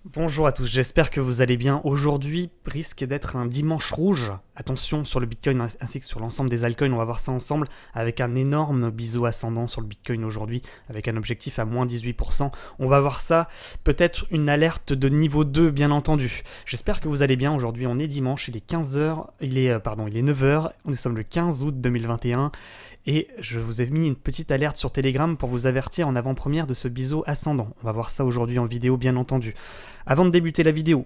Bonjour à tous, j'espère que vous allez bien. Aujourd'hui risque d'être un dimanche rouge. Attention sur le Bitcoin ainsi que sur l'ensemble des altcoins, on va voir ça ensemble avec un énorme biseau ascendant sur le Bitcoin aujourd'hui, avec un objectif à moins 18%. On va voir ça, peut-être une alerte de niveau 2 bien entendu. J'espère que vous allez bien. Aujourd'hui on est dimanche, il est 15h, il est 9h, nous sommes le 15 août 2021. Et je vous ai mis une petite alerte sur Telegram pour vous avertir en avant-première de ce biseau ascendant. On va voir ça aujourd'hui en vidéo bien entendu. Avant de débuter la vidéo,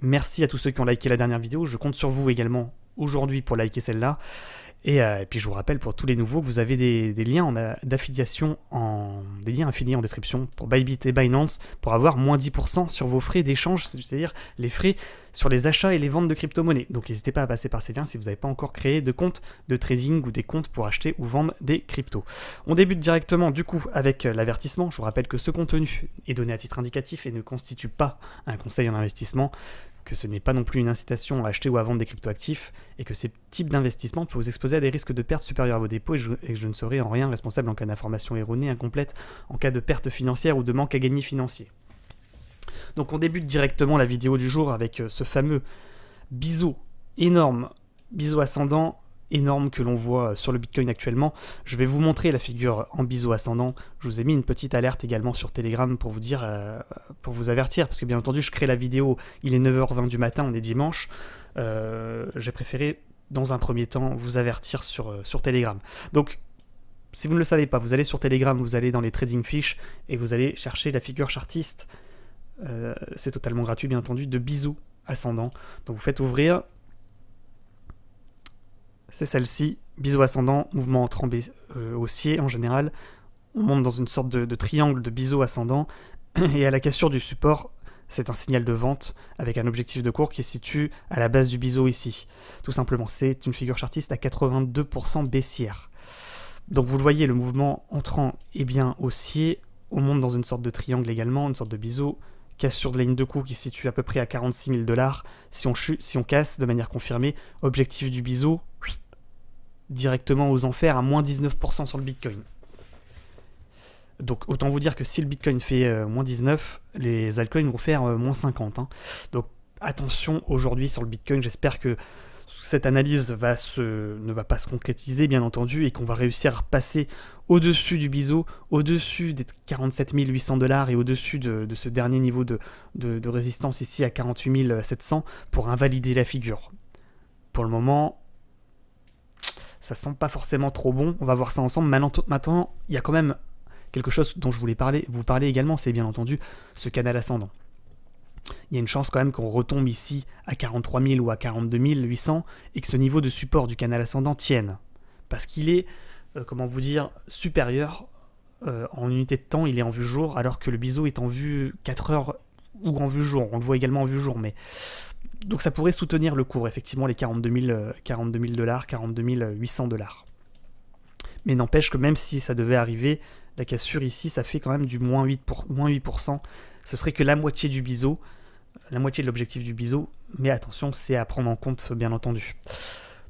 merci à tous ceux qui ont liké la dernière vidéo. Je compte sur vous également aujourd'hui pour liker celle-là. Et puis je vous rappelle pour tous les nouveaux que vous avez des liens d'affiliation, des liens affiliés en description pour Bybit et Binance pour avoir moins 10% sur vos frais d'échange, c'est-à-dire les frais sur les achats et les ventes de crypto-monnaies. Donc n'hésitez pas à passer par ces liens si vous n'avez pas encore créé de compte de trading ou des comptes pour acheter ou vendre des cryptos. On débute directement du coup avec l'avertissement. Je vous rappelle que ce contenu est donné à titre indicatif et ne constitue pas un conseil en investissement, que ce n'est pas non plus une incitation à acheter ou à vendre des cryptoactifs, et que ces types d'investissements peuvent vous exposer à des risques de perte supérieurs à vos dépôts, et je ne serai en rien responsable en cas d'information erronée, incomplète, en cas de perte financière ou de manque à gagner financier. Donc on débute directement la vidéo du jour avec ce fameux biseau énorme, biseau ascendant, énorme que l'on voit sur le Bitcoin actuellement. Je vais vous montrer la figure en biseau ascendant. Je vous ai mis une petite alerte également sur Telegram pour vous dire, pour vous avertir, parce que bien entendu je crée la vidéo, il est 9h20 du matin, on est dimanche. J'ai préféré dans un premier temps vous avertir sur Telegram. Donc si vous ne le savez pas, vous allez sur Telegram, vous allez dans les trading fish et vous allez chercher la figure chartiste. C'est totalement gratuit bien entendu, de biseau ascendant. Donc vous faites ouvrir. C'est celle-ci, biseau ascendant, mouvement entrant haussier en général. On monte dans une sorte de triangle de biseau ascendant, et à la cassure du support, c'est un signal de vente avec un objectif de cours qui se situe à la base du biseau ici. Tout simplement, c'est une figure chartiste à 82% baissière. Donc vous le voyez, le mouvement entrant est bien haussier, on monte dans une sorte de triangle également, une sorte de biseau, cassure de la ligne de cours qui se situe à peu près à 46 000 $. Si on casse de manière confirmée, objectif du biseau, directement aux enfers à moins 19% sur le Bitcoin. Donc autant vous dire que si le Bitcoin fait moins 19, les altcoins vont faire moins 50. Hein. Donc attention aujourd'hui sur le Bitcoin, j'espère que cette analyse ne va pas se concrétiser bien entendu et qu'on va réussir à passer au-dessus du biseau, au-dessus des 47 800 $ et au-dessus de ce dernier niveau de résistance ici à 48 700 pour invalider la figure. Pour le moment, ça sent pas forcément trop bon, on va voir ça ensemble. Maintenant, il y a quand même quelque chose dont je voulais vous parler également, c'est bien entendu ce canal ascendant. Il y a une chance quand même qu'on retombe ici à 43 000 ou à 42 800 et que ce niveau de support du canal ascendant tienne. Parce qu'il est, comment vous dire, supérieur en unité de temps, il est en vue jour, alors que le biseau est en vue 4 heures ou en vue jour. On le voit également en vue jour, mais... Donc ça pourrait soutenir le cours, effectivement, les 42 000 $, 42 800 $. Mais n'empêche que même si ça devait arriver, la cassure ici, ça fait quand même du moins 8%. Ce serait que la moitié du biseau, la moitié de l'objectif du biseau, mais attention, c'est à prendre en compte, bien entendu.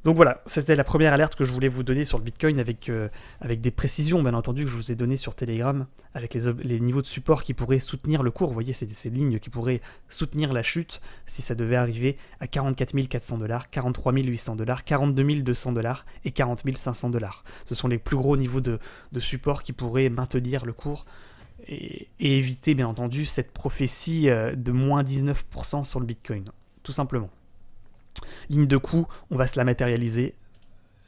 Donc voilà, c'était la première alerte que je voulais vous donner sur le Bitcoin avec des précisions, bien entendu, que je vous ai données sur Telegram, avec les niveaux de support qui pourraient soutenir le cours. Vous voyez, c'est ces lignes qui pourraient soutenir la chute si ça devait arriver à 44 400 $, 43 800 $, 42 200 $ et 40 500 $. Ce sont les plus gros niveaux de support qui pourraient maintenir le cours et éviter, bien entendu, cette prophétie de moins 19% sur le Bitcoin, tout simplement. Ligne de coup, on va se la matérialiser.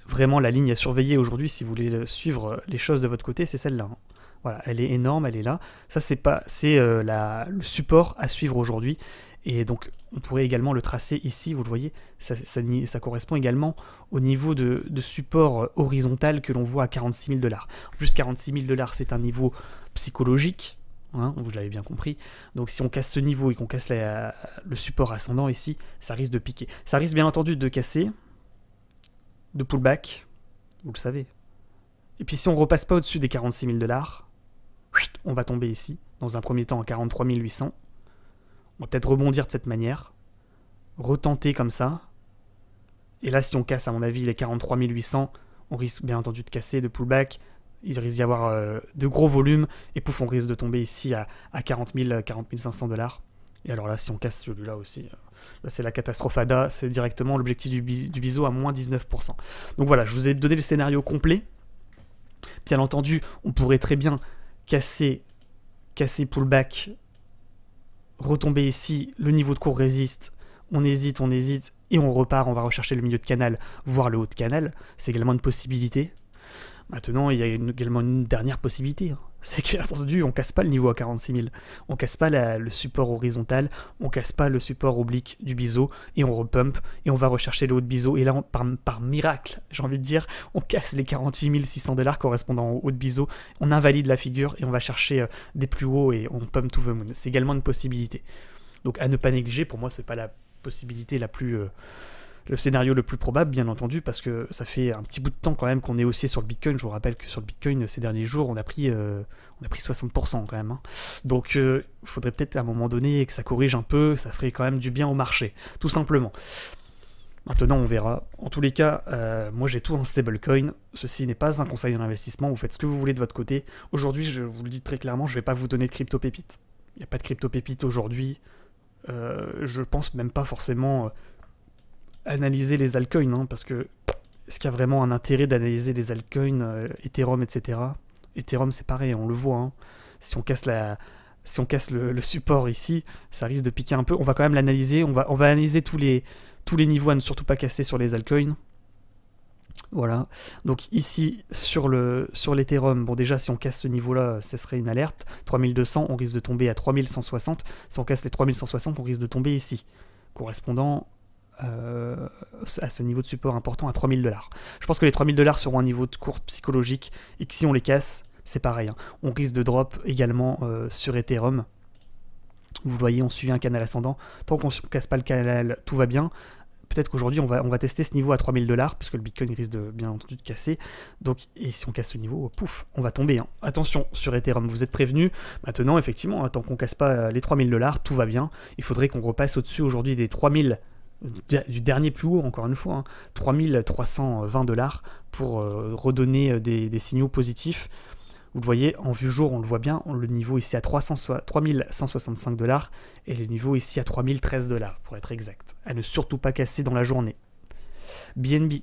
Vraiment, la ligne à surveiller aujourd'hui, si vous voulez suivre les choses de votre côté, c'est celle-là. Hein. Voilà, elle est énorme, elle est là. Ça, c'est le support à suivre aujourd'hui. Et donc, on pourrait également le tracer ici, vous le voyez, ça correspond également au niveau de support horizontal que l'on voit à 46 000 $. En plus, 46 000 $, c'est un niveau psychologique. Hein, vous l'avez bien compris. Donc si on casse ce niveau et qu'on casse le support ascendant ici, ça risque de piquer. Ça risque bien entendu de casser, de pullback, vous le savez. Et puis si on ne repasse pas au-dessus des 46 000 $, on va tomber ici, dans un premier temps à 43 800. On va peut-être rebondir de cette manière, retenter comme ça. Et là, si on casse, à mon avis, les 43 800, on risque bien entendu de casser, de pullback. Il risque d'y avoir de gros volumes, et pouf, on risque de tomber ici à 40 500 $. Et alors là, si on casse celui-là aussi, là c'est la catastrophe ADA, c'est directement l'objectif du biseau à moins 19%. Donc voilà, je vous ai donné le scénario complet. Bien entendu, on pourrait très bien casser pullback, retomber ici, le niveau de cours résiste, on hésite, et on repart, on va rechercher le milieu de canal, voire le haut de canal, c'est également une possibilité. Maintenant, il y a également une dernière possibilité, hein. C'est que, attendu, on casse pas le niveau à 46 000, on casse pas le support horizontal, on casse pas le support oblique du biseau, et on repump, et on va rechercher le haut de biseau, et là, par miracle, j'ai envie de dire, on casse les 48 600 $ correspondant au haut de biseau, on invalide la figure, et on va chercher des plus hauts, et on pump to the moon. C'est également une possibilité. Donc à ne pas négliger, pour moi, c'est pas la possibilité la plus... le scénario le plus probable, bien entendu, parce que ça fait un petit bout de temps quand même qu'on est haussier sur le Bitcoin. Je vous rappelle que sur le Bitcoin, ces derniers jours, on a pris 60% quand même, hein. Donc il faudrait peut-être à un moment donné que ça corrige un peu, ça ferait quand même du bien au marché, tout simplement. Maintenant, on verra. En tous les cas, moi j'ai tout en stablecoin. Ceci n'est pas un conseil d'investissement, vous faites ce que vous voulez de votre côté. Aujourd'hui, je vous le dis très clairement, je ne vais pas vous donner de crypto-pépites. Il n'y a pas de crypto-pépites aujourd'hui. Je pense même pas forcément... analyser les altcoins, hein, parce que est-ce qu'il y a vraiment un intérêt d'analyser les altcoins, Ethereum, etc. Ethereum, c'est pareil, on le voit, hein. Si on casse le support ici, ça risque de piquer un peu. On va quand même l'analyser, on va analyser tous les niveaux à ne surtout pas casser sur les altcoins. Voilà, donc ici sur l'Ethereum, bon déjà si on casse ce niveau-là, ce serait une alerte. 3200, on risque de tomber à 3160. Si on casse les 3160, on risque de tomber ici, correspondant à ce niveau de support important à 3000 $. Je pense que les 3000 $ seront un niveau de cours psychologique et que si on les casse, c'est pareil, hein. On risque de drop également sur Ethereum. Vous voyez, on suit un canal ascendant. Tant qu'on ne casse pas le canal, tout va bien. Peut-être qu'aujourd'hui, on va tester ce niveau à 3000 $, puisque le Bitcoin risque de, bien entendu de casser. Donc, et si on casse ce niveau, pouf, on va tomber, hein. Attention, sur Ethereum, vous êtes prévenus. Maintenant, effectivement, hein, tant qu'on ne casse pas les 3000 $, tout va bien. Il faudrait qu'on repasse au-dessus aujourd'hui des 3000 du dernier plus haut, encore une fois, hein, 3320 $ pour redonner des signaux positifs. Vous le voyez, en vue jour, on le voit bien, le niveau ici à 3165 $ et le niveau ici à 3013 $, pour être exact. À ne surtout pas casser dans la journée. BNB.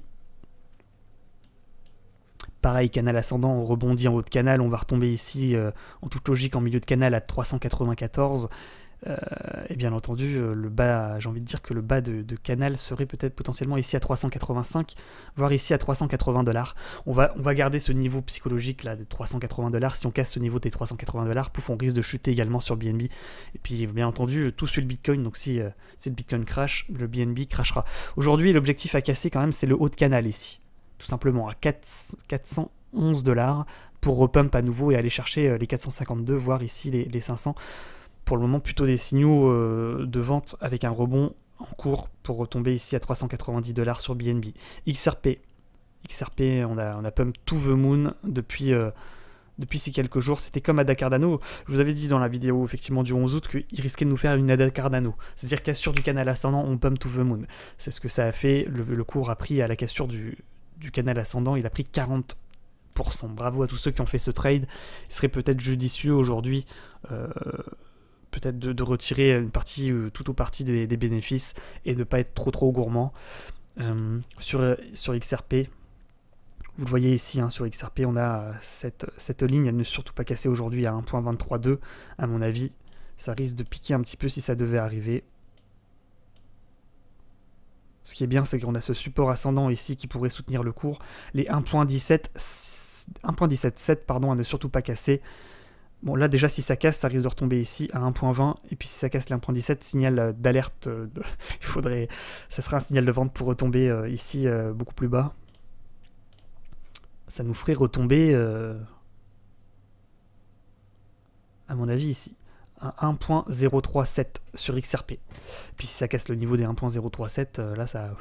Pareil, canal ascendant, on rebondit en haut de canal, on va retomber ici, en toute logique, en milieu de canal à 394. Et bien entendu, le bas, j'ai envie de dire que le bas de canal serait peut-être potentiellement ici à 385, voire ici à 380 $. On va garder ce niveau psychologique là de 380 $. Si on casse ce niveau des 380 $, pouf, on risque de chuter également sur BNB. Et puis bien entendu, tout suit le Bitcoin, donc si le Bitcoin crash, le BNB crashera. Aujourd'hui, l'objectif à casser quand même, c'est le haut de canal ici, tout simplement à 411 $ pour repump à nouveau et aller chercher les 452, voire ici les 500. Pour le moment, plutôt des signaux de vente avec un rebond en cours pour retomber ici à 390 $ sur BNB. XRP, on a pump to the moon depuis ces quelques jours. C'était comme Ada Cardano. Je vous avais dit dans la vidéo effectivement du 11 août qu'il risquait de nous faire une Ada Cardano. C'est-à-dire cassure du canal ascendant, on pump to the moon. C'est ce que ça a fait. Le cours a pris à la cassure du canal ascendant, il a pris 40%. Bravo à tous ceux qui ont fait ce trade. Il serait peut-être judicieux aujourd'hui peut-être de retirer une partie, tout ou partie des bénéfices et de ne pas être trop gourmand. Sur XRP, vous le voyez ici, hein, sur XRP, on a cette ligne à ne surtout pas casser aujourd'hui à 1.232. À mon avis, ça risque de piquer un petit peu si ça devait arriver. Ce qui est bien, c'est qu'on a ce support ascendant ici qui pourrait soutenir le cours. Les 1.177 pardon, à ne surtout pas casser. Bon, là, déjà, si ça casse, ça risque de retomber ici à 1.20. Et puis, si ça casse les 1.17, signal d'alerte. Ça sera un signal de vente pour retomber ici beaucoup plus bas. Ça nous ferait retomber, à mon avis, ici, à 1.037 sur XRP. Puis, si ça casse le niveau des 1.037, là, ça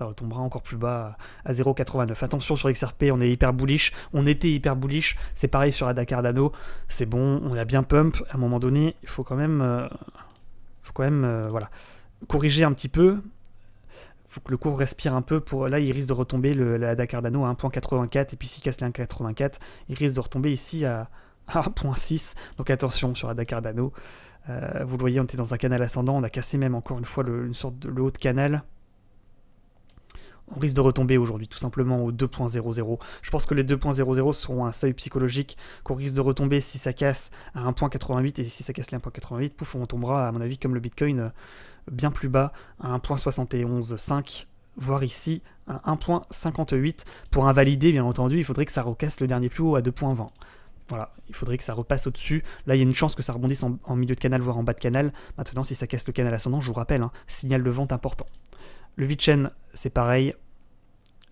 retombera encore plus bas à 0.89. Attention sur XRP, on est hyper bullish. On était hyper bullish. C'est pareil sur Ada Cardano. C'est bon, on a bien pump. À un moment donné, il faut quand même, voilà, corriger un petit peu. Il faut que le cours respire un peu. Là, il risque de retomber la Ada Cardano à 1.84. Et puis s'il casse les 1.84, il risque de retomber ici à 1.6. Donc attention sur Ada Cardano. Vous le voyez, on était dans un canal ascendant, on a cassé même encore une fois une sorte de le haut de canal. On risque de retomber aujourd'hui tout simplement au 2.00. Je pense que les 2.00 seront un seuil psychologique qu'on risque de retomber si ça casse à 1.88, et si ça casse les 1.88, pouf, on tombera à mon avis comme le Bitcoin bien plus bas à 1.71.5, voire ici à 1.58. Pour invalider, bien entendu, il faudrait que ça recasse le dernier plus haut à 2.20. Voilà, il faudrait que ça repasse au-dessus. Là, il y a une chance que ça rebondisse en milieu de canal, voire en bas de canal. Maintenant, si ça casse le canal ascendant, je vous rappelle, hein, signal de vente important. Le VeChain, c'est pareil.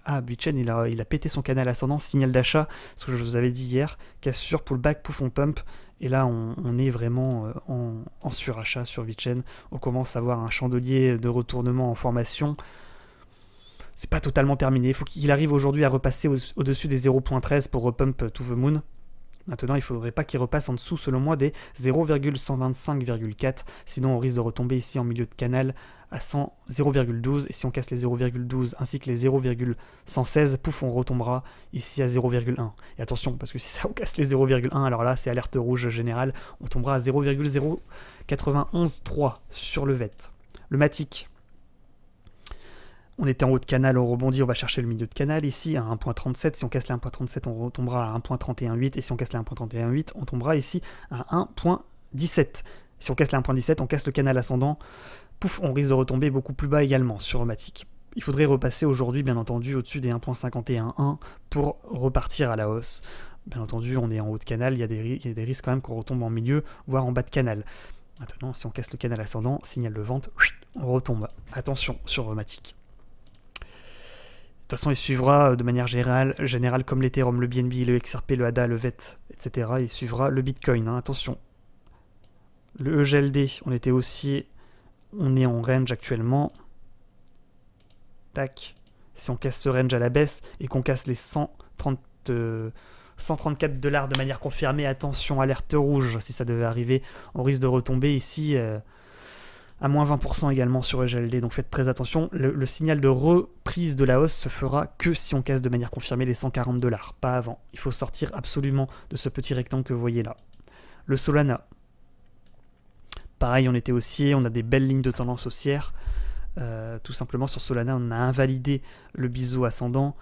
Ah, VeChain, il a pété son canal ascendant, signal d'achat, ce que je vous avais dit hier. Cassure, pullback, pouf, on pump. Et là, on est vraiment en surachat sur VeChain. On commence à avoir un chandelier de retournement en formation. C'est pas totalement terminé. Il faut qu'il arrive aujourd'hui à repasser au-dessus des 0.13 pour repump to the moon. Maintenant, il ne faudrait pas qu'il repasse en dessous, selon moi, des 0,125,4. Sinon, on risque de retomber ici en milieu de canal à 0,12. Et si on casse les 0,12 ainsi que les 0,116, pouf, on retombera ici à 0,1. Et attention, parce que si ça on casse les 0,1, alors là, c'est alerte rouge générale. On tombera à 0,0913 sur le VET. Le Matic. On était en haut de canal, on rebondit, on va chercher le milieu de canal ici à 1.37. Si on casse les 1.37, on retombera à 1.318. Et si on casse les 1.318, on tombera ici à 1.17. Si on casse les 1.17, on casse le canal ascendant. Pouf, on risque de retomber beaucoup plus bas également sur Matic. Il faudrait repasser aujourd'hui, bien entendu, au-dessus des 1.51.1 pour repartir à la hausse. Bien entendu, on est en haut de canal, il y a des risques quand même qu'on retombe en milieu, voire en bas de canal. Maintenant, si on casse le canal ascendant, signal de vente, on retombe. Attention sur Matic. De toute façon, il suivra de manière générale comme l'Ethereum, le BNB, le XRP, le ADA, le VET, etc. Il suivra le Bitcoin, hein, attention. Le EGLD, on est en range actuellement. Tac. Si on casse ce range à la baisse et qu'on casse les 134 $ de manière confirmée, attention, alerte rouge, si ça devait arriver, on risque de retomber ici à moins 20% également sur EGLD, donc faites très attention. Le signal de reprise de la hausse se fera que si on casse de manière confirmée les 140 $, pas avant. Il faut sortir absolument de ce petit rectangle que vous voyez là. Le Solana. Pareil, on était haussier, on a des belles lignes de tendance haussière. Tout simplement sur Solana, on a invalidé le biseau ascendant.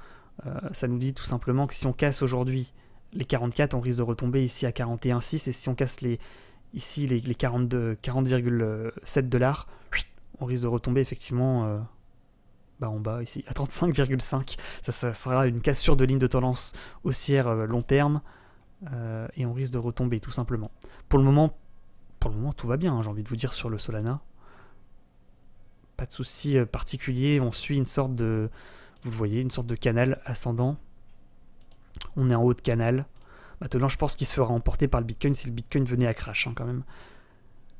Ça nous dit tout simplement que si on casse aujourd'hui les 44, on risque de retomber ici à 41,6. Et si on casse ici les 40,7 $, on risque de retomber effectivement en bas ici à 35,5. Ça sera une cassure de ligne de tendance haussière long terme. Et on risque de retomber tout simplement. Pour le moment, tout va bien, hein, j'ai envie de vous dire, sur le Solana. Pas de souci particulier, on suit une sorte de, vous le voyez, une sorte de canal ascendant. On est en haut de canal. Maintenant, je pense qu'il se fera emporter par le Bitcoin si le Bitcoin venait à crash, hein, quand même.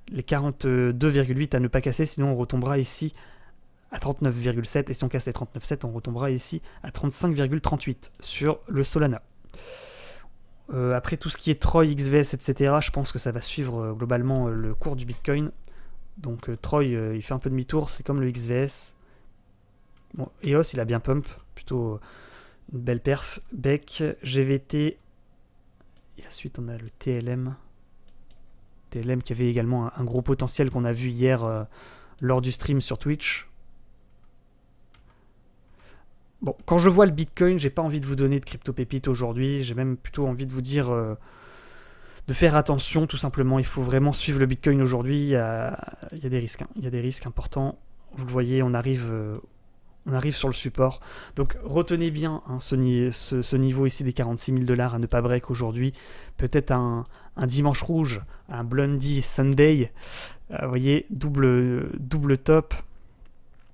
Les 42,8 à ne pas casser, sinon on retombera ici à 39,7. Et si on casse les 39,7, on retombera ici à 35,38 sur le Solana. Après tout ce qui est Troy, XVS, etc., je pense que ça va suivre globalement le cours du Bitcoin. Donc Troy, il fait un peu demi-tour, c'est comme le XVS. Bon, EOS, il a bien pump, plutôt une belle perf. Beck, GVT, et ensuite on a le TLM. TLM qui avait également un gros potentiel qu'on a vu hier lors du stream sur Twitch. Bon, quand je vois le Bitcoin, j'ai pas envie de vous donner de crypto-pépites aujourd'hui, j'ai même plutôt envie de vous dire de faire attention, tout simplement. Il faut vraiment suivre le Bitcoin aujourd'hui, il y a des risques, hein. Il y a des risques importants. Vous le voyez, on arrive sur le support. Donc retenez bien, hein, ce niveau ici des 46 000 $ à ne pas break aujourd'hui. Peut-être un dimanche rouge, un Blondie Sunday. Vous voyez, double top.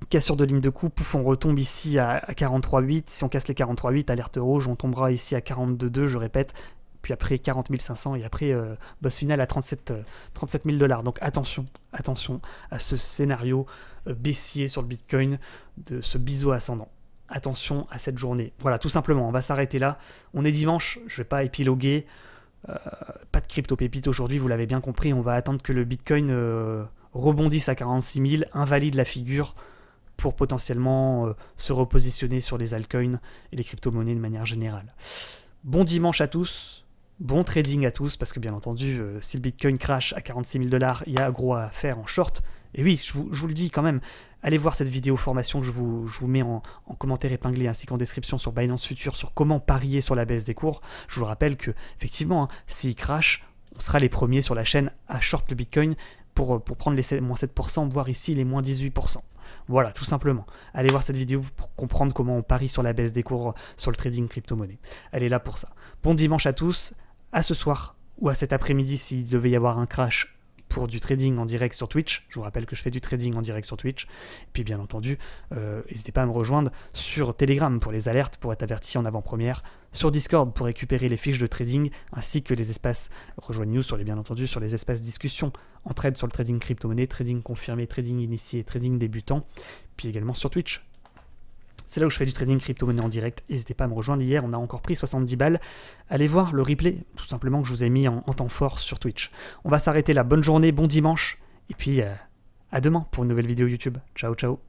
Cassure de ligne de coup, pouf, on retombe ici à 43,8. Si on casse les 43,8, alerte rouge, on tombera ici à 42,2, je répète. Puis après 40 500 et après boss final à 37 000 $. Donc attention à ce scénario baissier sur le Bitcoin, de ce biseau ascendant. Attention à cette journée. Voilà, tout simplement, on va s'arrêter là. On est dimanche, je ne vais pas épiloguer. Pas de crypto-pépite aujourd'hui, vous l'avez bien compris. On va attendre que le Bitcoin rebondisse à 46 000, invalide la figure pour potentiellement se repositionner sur les altcoins et les crypto-monnaies de manière générale. Bon dimanche à tous. Bon trading à tous, parce que bien entendu, si le Bitcoin crash à 46 000 $, il y a gros à faire en short. Et oui, je vous le dis quand même, allez voir cette vidéo formation que je vous mets en commentaire épinglé ainsi qu'en description sur Binance Future sur comment parier sur la baisse des cours. Je vous rappelle que, effectivement, s'il crash, on sera les premiers sur la chaîne à short le Bitcoin pour prendre les moins 7%, voire ici les moins 18%. Voilà, tout simplement. Allez voir cette vidéo pour comprendre comment on parie sur la baisse des cours sur le trading crypto-monnaie. Elle est là pour ça. Bon dimanche à tous, à ce soir ou à cet après-midi s'il devait y avoir un crash pour du trading en direct sur Twitch. Je vous rappelle que je fais du trading en direct sur Twitch. Et puis bien entendu, n'hésitez pas à me rejoindre sur Telegram pour les alertes, pour être averti en avant-première, sur Discord pour récupérer les fiches de trading, ainsi que les espaces, rejoignez-nous sur bien entendu sur les espaces discussion en trade sur le trading crypto-monnaie, trading confirmé, trading initié, trading débutant, puis également sur Twitch. C'est là où je fais du trading crypto-monnaie en direct. N'hésitez pas à me rejoindre. Hier, on a encore pris 70 balles. Allez voir le replay, tout simplement, que je vous ai mis en temps fort sur Twitch. On va s'arrêter là. Bonne journée, bon dimanche. Et puis, à demain pour une nouvelle vidéo YouTube. Ciao, ciao.